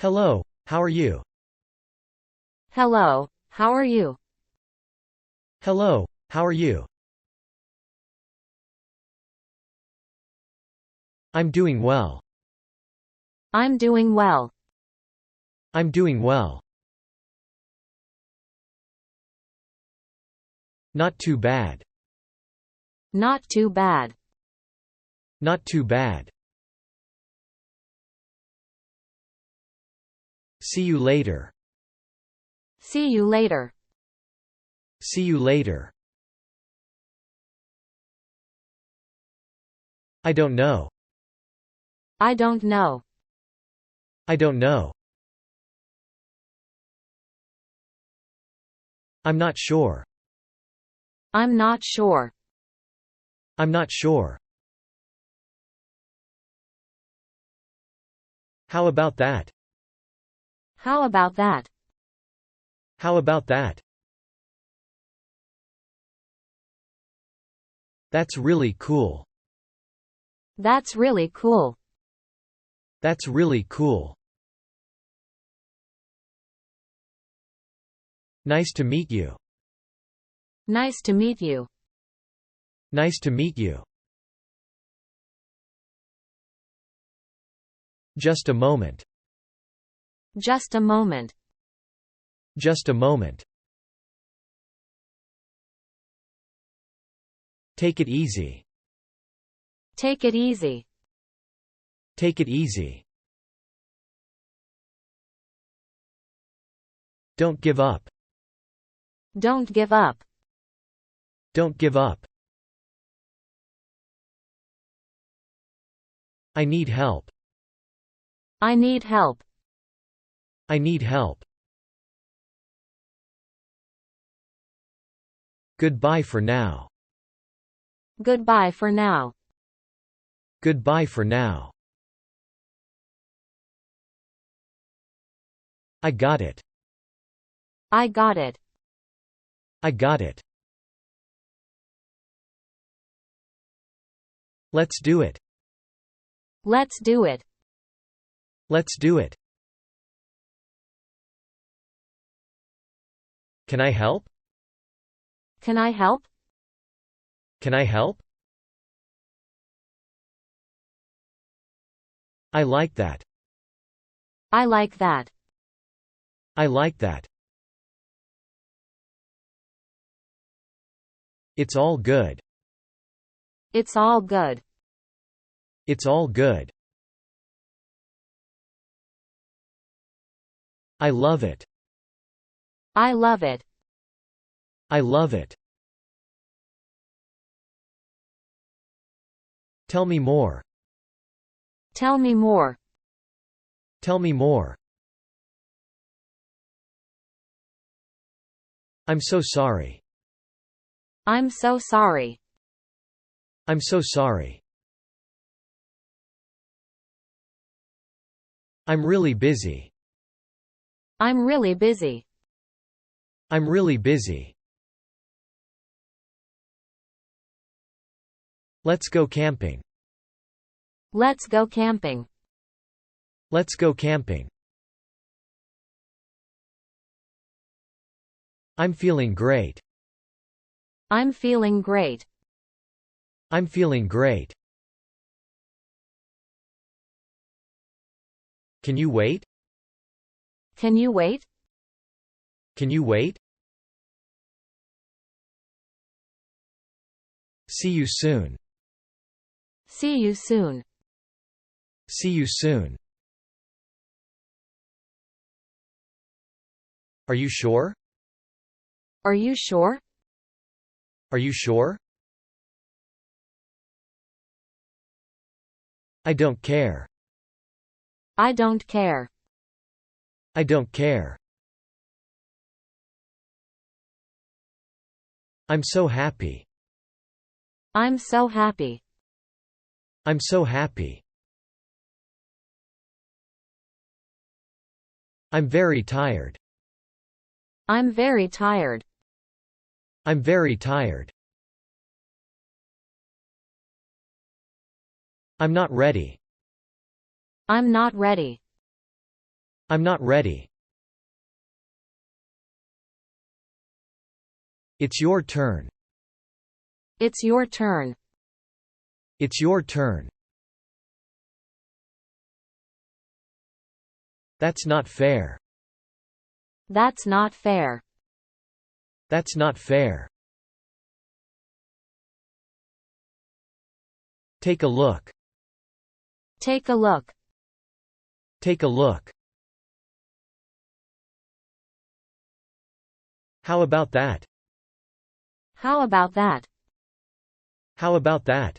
Hello, how are you? Hello, how are you? Hello, how are you? I'm doing well. I'm doing well. I'm doing well. Not too bad. Not too bad. Not too bad. See you later. See you later. See you later. I don't know. I don't know. I don't know. I'm not sure. I'm not sure. I'm not sure. How about that? How about that? How about that? That's really cool. That's really cool. That's really cool. Nice to meet you. Nice to meet you. Nice to meet you. Just a moment. Just a moment. Just a moment. Take it easy. Take it easy. Take it easy. Don't give up. Don't give up. Don't give up. I need help. I need help. I need help. Goodbye for now. Goodbye for now. Goodbye for now. I got it. I got it. I got it. Let's do it. Let's do it. Let's do it. Can I help? Can I help? Can I help? I like that. I like that. I like that. It's all good. It's all good. It's all good. I love it. I love it. I love it. Tell me more. Tell me more. Tell me more. I'm so sorry. I'm so sorry. I'm so sorry. I'm really busy. I'm really busy. I'm really busy. Let's go camping. Let's go camping. Let's go camping. I'm feeling great. I'm feeling great. I'm feeling great. Can you wait? Can you wait? Can you wait? See you soon. See you soon. See you soon. Are you sure? Are you sure? Are you sure? I don't care. I don't care. I don't care. I'm so happy. I'm so happy. I'm so happy. I'm very tired. I'm very tired. I'm very tired. I'm not ready. I'm not ready. I'm not ready. It's your turn. It's your turn. It's your turn. That's not fair. That's not fair. That's not fair. Take a look. Take a look. Take a look. How about that? How about that? How about that?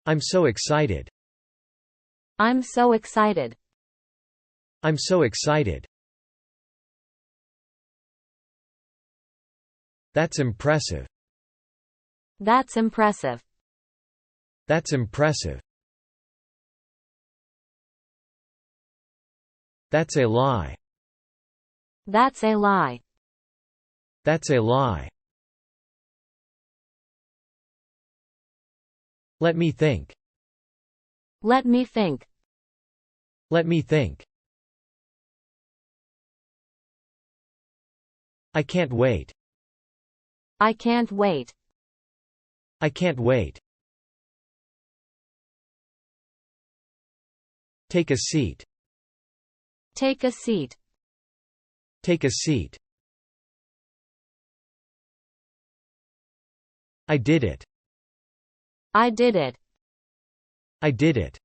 I'm so excited. I'm so excited. I'm so excited. That's impressive. That's impressive. That's impressive. That's a lie. That's a lie. That's a lie. Let me think. Let me think. Let me think. I can't wait. I can't wait. I can't wait. Take a seat. Take a seat. Take a seat. I did it. I did it. I did it.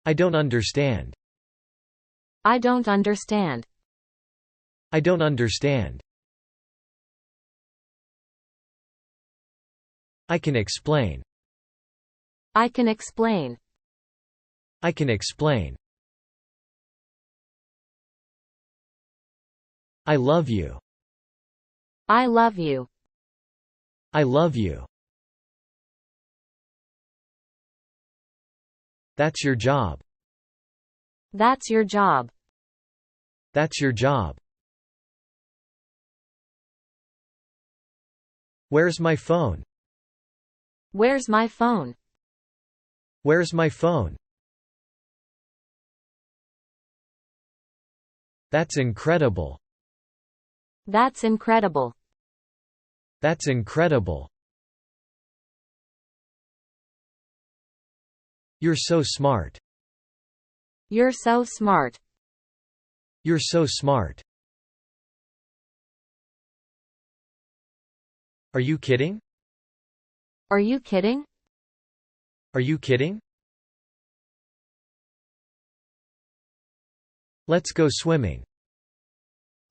I don't understand. I don't understand. I don't understand. I can explain. I can explain. I can explain. I love you. I love you. I love you. That's your job. That's your job. That's your job. Where's my phone? Where's my phone? Where's my phone? That's incredible. That's incredible. That's incredible. You're so smart. You're so smart. You're so smart. Are you kidding? Are you kidding? Are you kidding? Let's go swimming.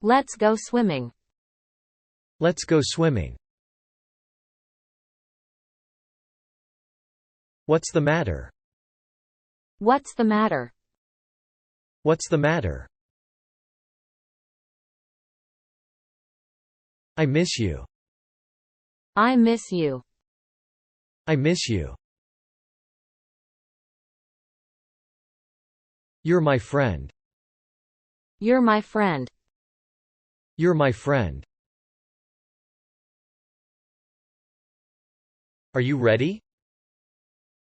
Let's go swimming. Let's go swimming. What's the matter? What's the matter? What's the matter? I miss you. I miss you. I miss you. You're my friend. You're my friend. You're my friend. Are you ready?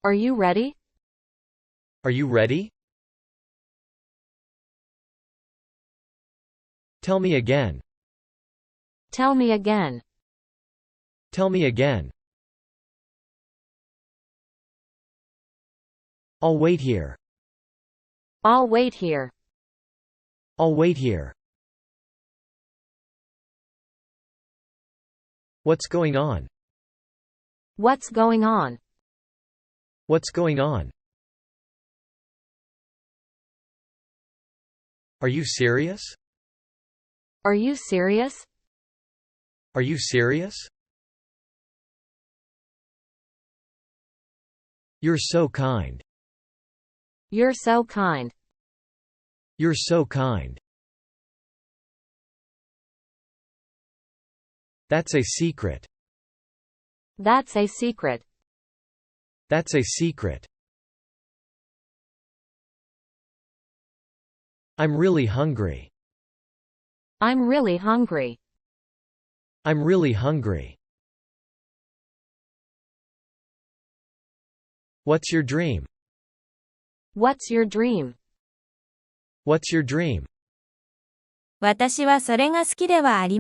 Are you ready? Are you ready? Tell me again. Tell me again. Tell me again. I'll wait here. I'll wait here. I'll wait here. What's going on? What's going on? What's going on? Are you serious? Are you serious? Are you serious? You're so kind. You're so kind. You're so kind. That's a secret. That's a secret. That's a secret. I'm really hungry. I'm really hungry. I'm really hungry. What's your dream? What's your dream? What's your dream? 私はそれが好きではあり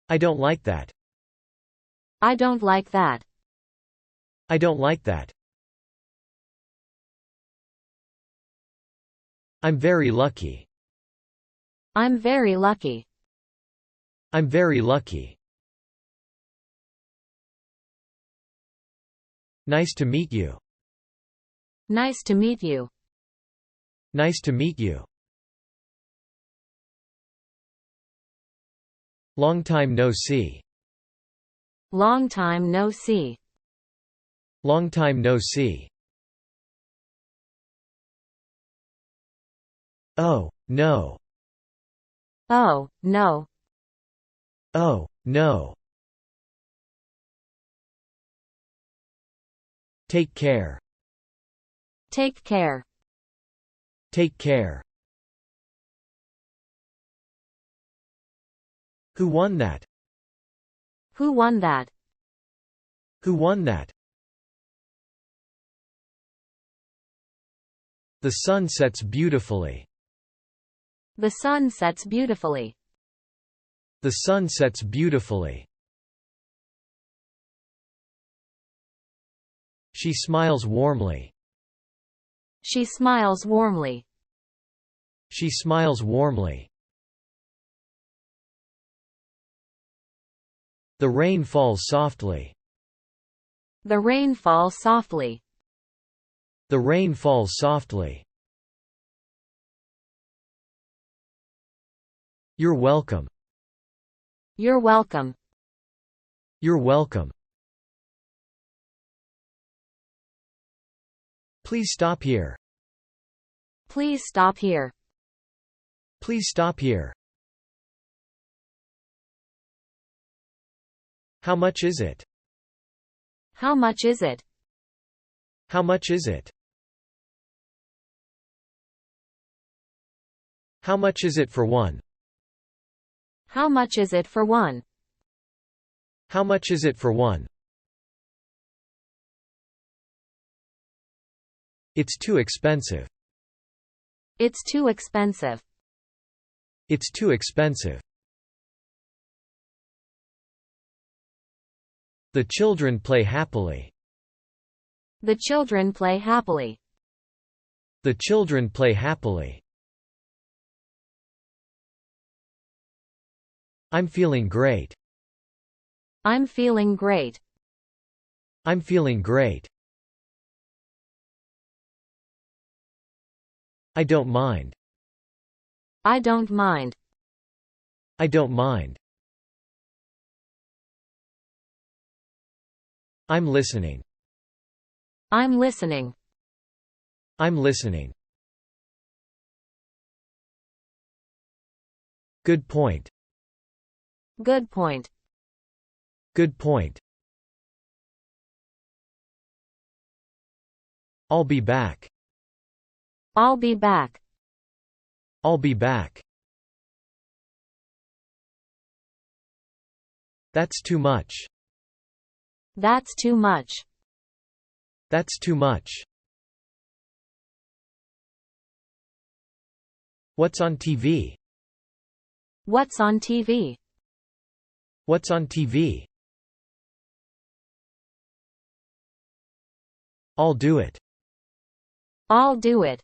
I don't like that. I don't like that. I don't like that. I'm very lucky. I'm very lucky. I'm very lucky. Nice to meet you. Nice to meet you. Nice to meet you. Long time no see. Long time no see. Long time no see. Oh, no. Oh, no. Oh, no. Take care. Take care. Take care. Who won that? Who won that? Who won that? The sun sets beautifully. The sun sets beautifully. The sun sets beautifully. She smiles warmly. She smiles warmly. She smiles warmly. The rain falls softly. The rain falls softly. The rain falls softly. You're welcome. You're welcome. You're welcome. Please stop here. Please stop here. Please stop here. How much is it? How much is it? How much is it? How much is it for one? How much is it for one? How much is it for one? It's too expensive. It's too expensive. It's too expensive. The children play happily. The children play happily. The children play happily. I'm feeling great. I'm feeling great. I'm feeling great. I don't mind. I don't mind. I don't mind. I'm listening. I'm listening. I'm listening. Good point. Good point. Good point. I'll be back. I'll be back. I'll be back. That's too much. That's too much. That's too much. What's on TV? What's on TV? What's on TV? I'll do it. I'll do it.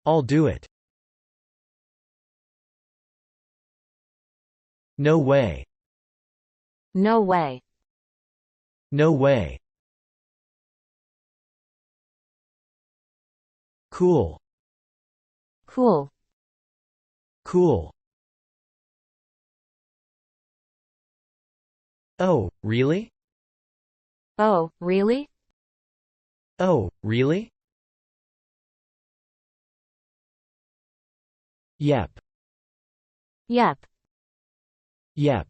I'll do it. No way. No way. No way. Cool. Cool. Cool. Oh, really? Oh, really? Oh, really? Yep. Yep. Yep.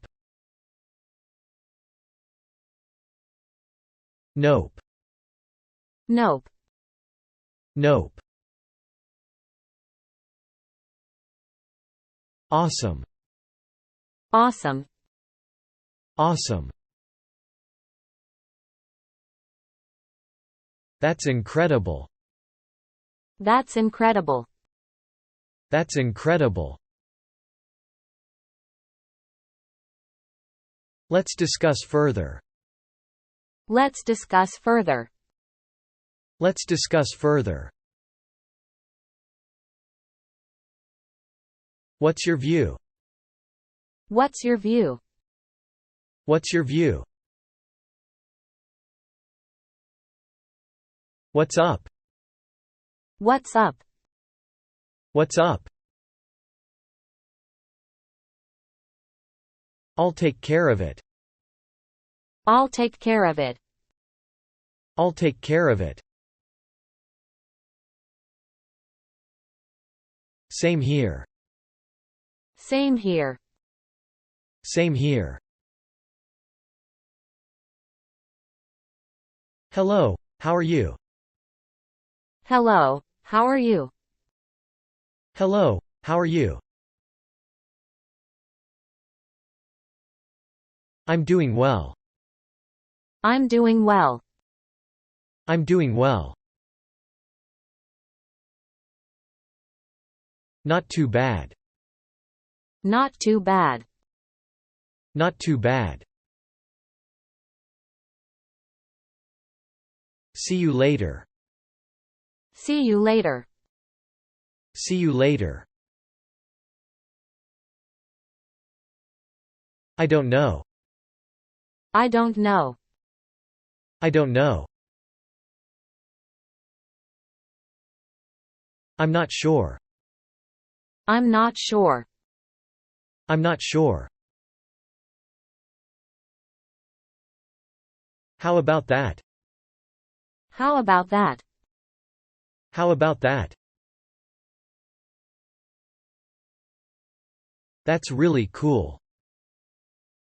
Nope. Nope. Nope. Awesome. Awesome. Awesome. That's incredible. That's incredible. That's incredible. Let's discuss further. Let's discuss further. Let's discuss further. What's your view? What's your view? What's your view? What's up? What's up? What's up? I'll take care of it. I'll take care of it. I'll take care of it. Same here. Same here. Same here. Hello, how are you? Hello, how are you? Hello, how are you? I'm doing well. I'm doing well. I'm doing well. Not too bad. Not too bad. Not too bad. See you later. See you later. See you later. I don't know. I don't know. I don't know. I'm not sure. I'm not sure. I'm not sure. How about that? How about that? How about that? That's really cool.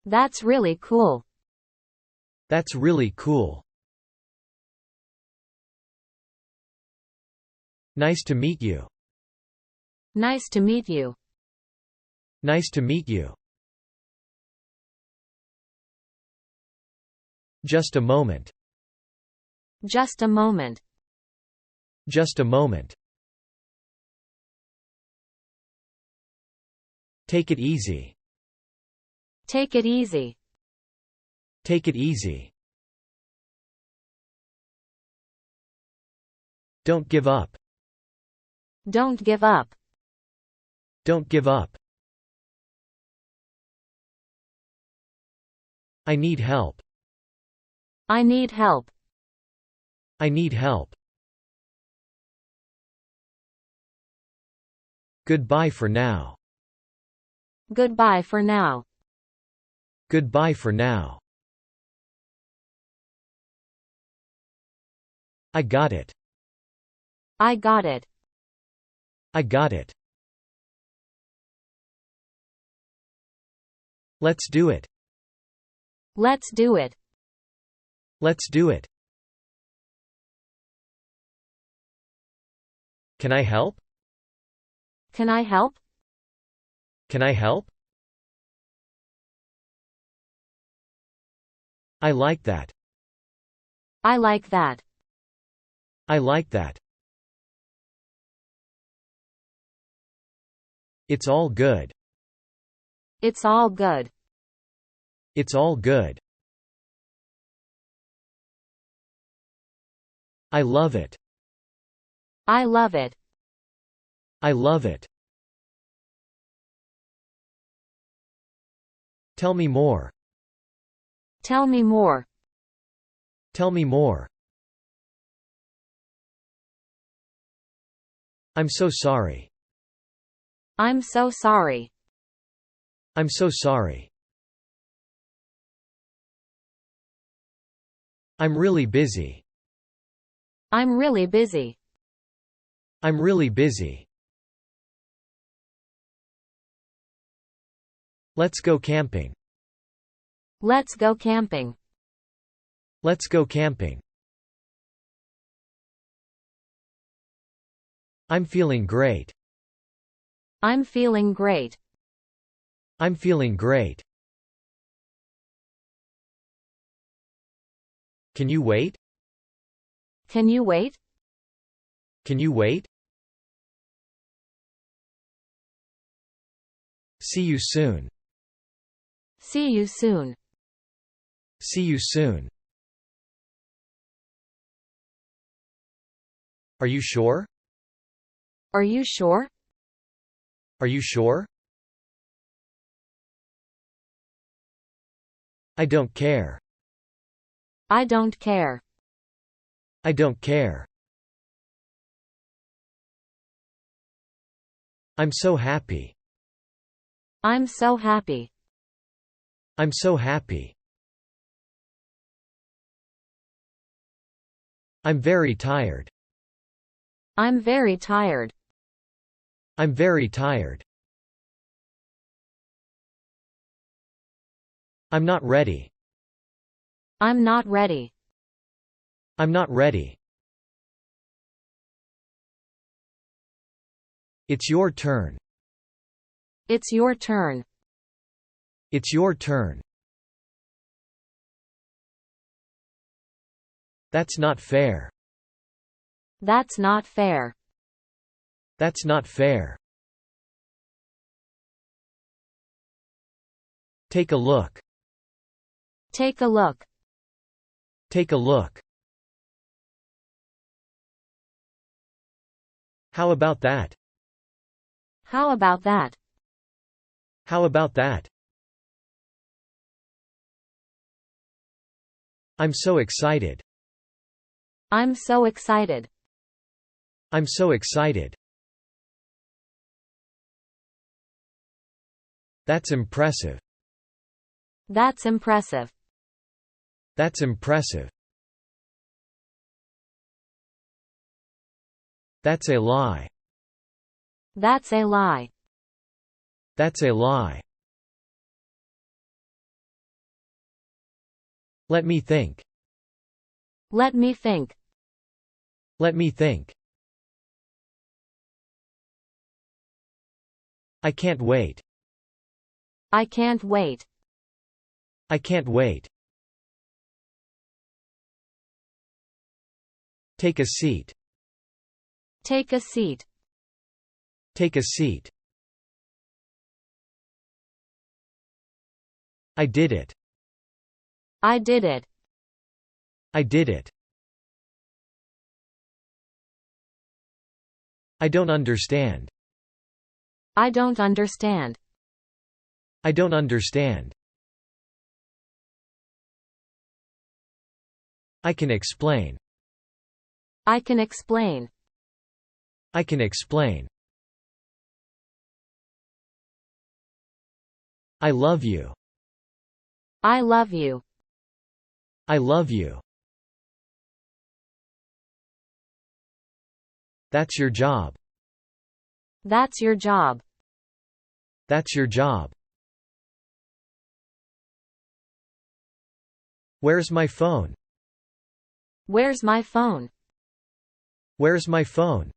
That's really cool. That's really cool. Nice to meet you. Nice to meet you. Nice to meet you. Just a moment. Just a moment. Just a moment. Take it easy. Take it easy. Take it easy. Don't give up. Don't give up. Don't give up. I need help. I need help. I need help. Goodbye for now. Goodbye for now. Goodbye for now. I got it. I got it. I got it. Let's do it. Let's do it. Let's do it. Can I help? Can I help? Can I help? I like that. I like that. I like that. It's all good. It's all good. It's all good. I love it. I love it. I love it. Tell me more. Tell me more. Tell me more. I'm so sorry. I'm so sorry. I'm so sorry. I'm really busy. I'm really busy. I'm really busy. Let's go camping. Let's go camping. Let's go camping. I'm feeling great. I'm feeling great. I'm feeling great. Can you wait? Can you wait? Can you wait? See you soon. See you soon. See you soon. Are you sure? Are you sure? Are you sure? I don't care. I don't care. I don't care. I'm so happy. I'm so happy. I'm so happy. I'm very tired. I'm very tired. I'm very tired. I'm not ready. I'm not ready. I'm not ready. It's your turn. It's your turn. It's your turn. That's not fair. That's not fair. That's not fair. Take a look. Take a look. Take a look. How about that? How about that? How about that? I'm so excited. I'm so excited. I'm so excited. That's impressive. That's impressive. That's impressive. That's a lie. That's a lie. That's a lie. Let me think. Let me think. Let me think. I can't wait. I can't wait. I can't wait. Take a seat. Take a seat. Take a seat. I did it. I did it. I did it. I don't understand. I don't understand. I don't understand. I can explain. I can explain. I can explain. I love you. I love you. I love you. That's your job. That's your job. That's your job. Where's my phone? Where's my phone? Where's my phone?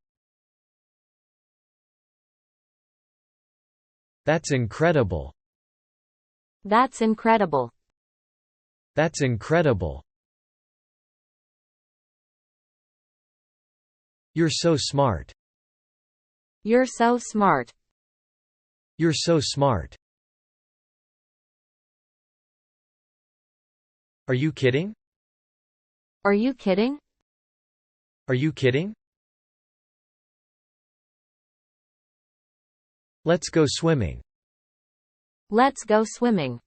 That's incredible. That's incredible. That's incredible. You're so smart. You're so smart. You're so smart. Are you kidding? Are you kidding? Are you kidding? Let's go swimming. Let's go swimming.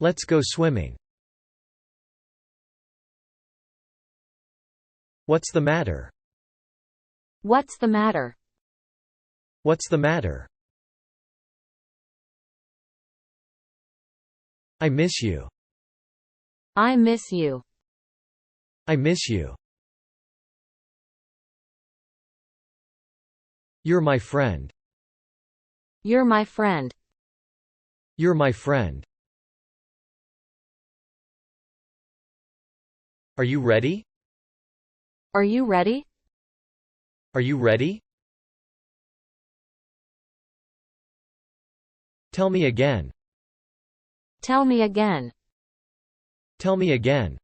Let's go swimming. What's the matter? What's the matter? What's the matter? I miss you. I miss you. I miss you. You're my friend. You're my friend. You're my friend. Are you ready? Are you ready? Are you ready? Tell me again. Tell me again. Tell me again.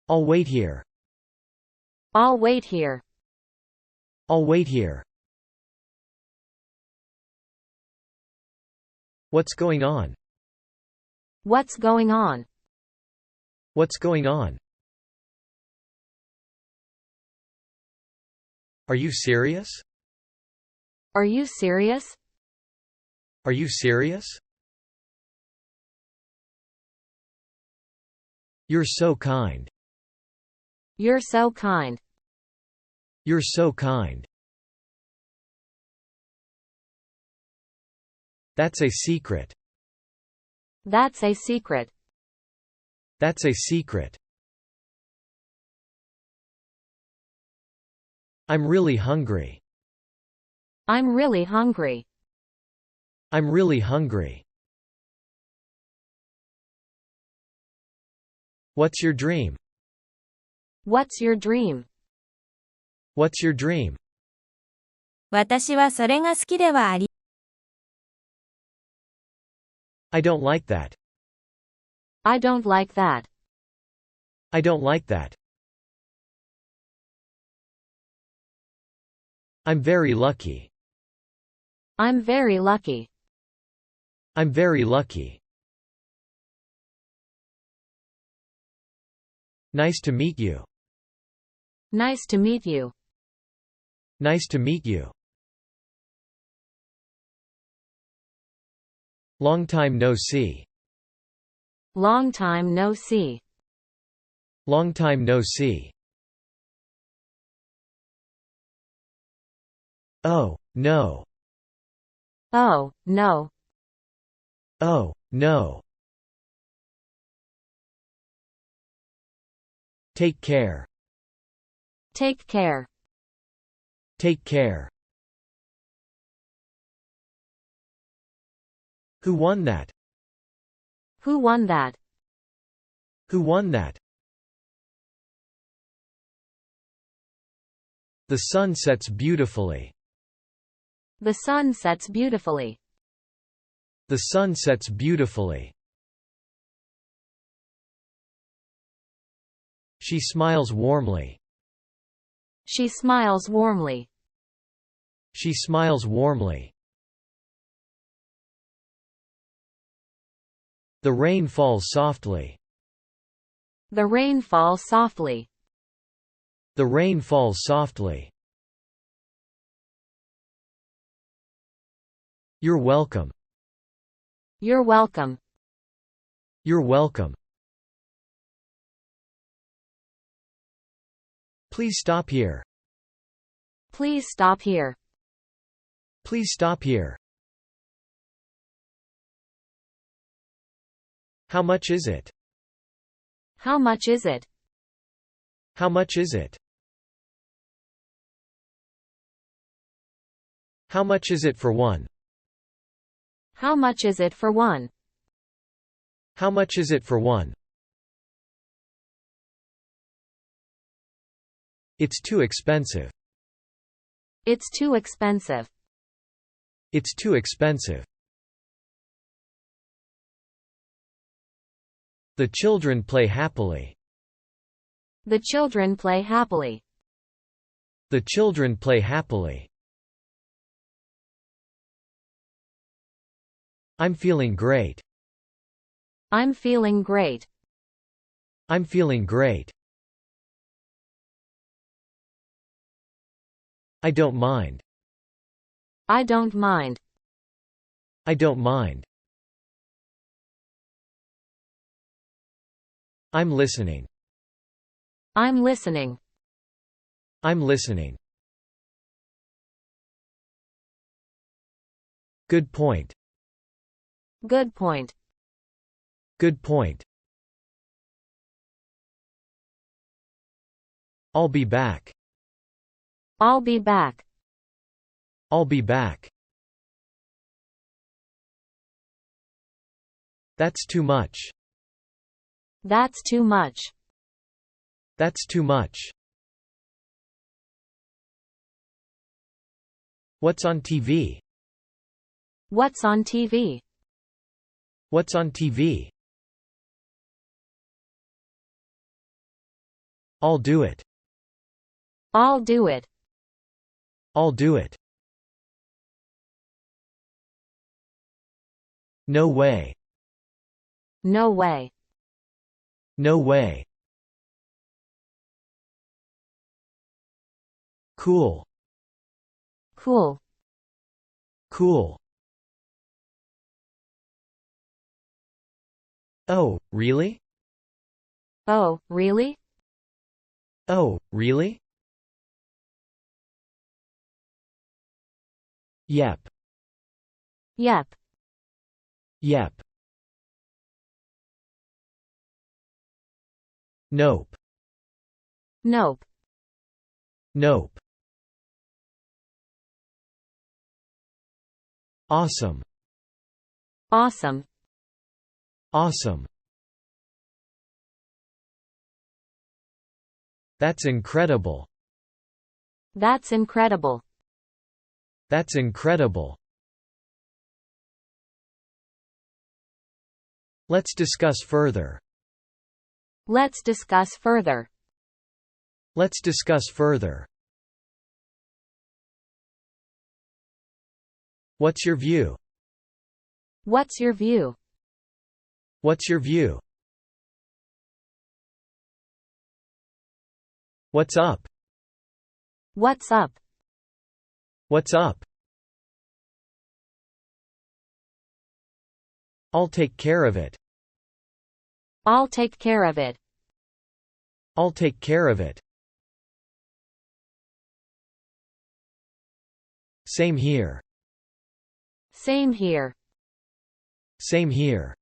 I'll wait here. I'll wait here. I'll wait here. What's going on? What's going on? What's going on? Are you serious? Are you serious? Are you serious? You're so kind. You're so kind. You're so kind. That's a secret. That's a secret. That's a secret. I'm really hungry. I'm really hungry. I'm really hungry. What's your dream? What's your dream? What's your dream? 私はそれが好きではあり。I don't like that. I don't like that. I don't like that. I'm very lucky. I'm very lucky. I'm very lucky. Nice to meet you. Nice to meet you. Nice to meet you. Long time no see. Long time no see. Long time no see. Oh, no. Oh, no. Oh, no. Take care. Take care. Take care. Who won that? Who won that? Who won that? The sun sets beautifully. The sun sets beautifully. The sun sets beautifully. She smiles warmly. She smiles warmly. She smiles warmly. The rain falls softly. The rain falls softly. The rain falls softly. You're welcome. You're welcome. You're welcome. Please stop here. Please stop here. Please stop here. How much is it? How much is it? How much is it? How much is it for one? How much is it for one? How much is it for one? It's too expensive. It's too expensive. It's too expensive. The children play happily. The children play happily. The children play happily. I'm feeling great. I'm feeling great. I'm feeling great. I don't mind. I don't mind. I don't mind. I'm listening. I'm listening. I'm listening. Good point. Good point. Good point. I'll be back. I'll be back. I'll be back. That's too much. That's too much. That's too much. What's on TV? What's on TV? What's on TV? I'll do it. I'll do it. I'll do it. No way. No way. No way. Cool. Cool. Cool. Oh, really? Oh, really? Oh, really? Yep. Yep. Yep. Nope. Nope. Nope. Awesome. Awesome. Awesome. That's incredible. That's incredible. That's incredible. Let's discuss further. Let's discuss further. Let's discuss further. What's your view? What's your view? What's your view? What's up? What's up? What's up? I'll take care of it. I'll take care of it. I'll take care of it. Same here. Same here. Same here.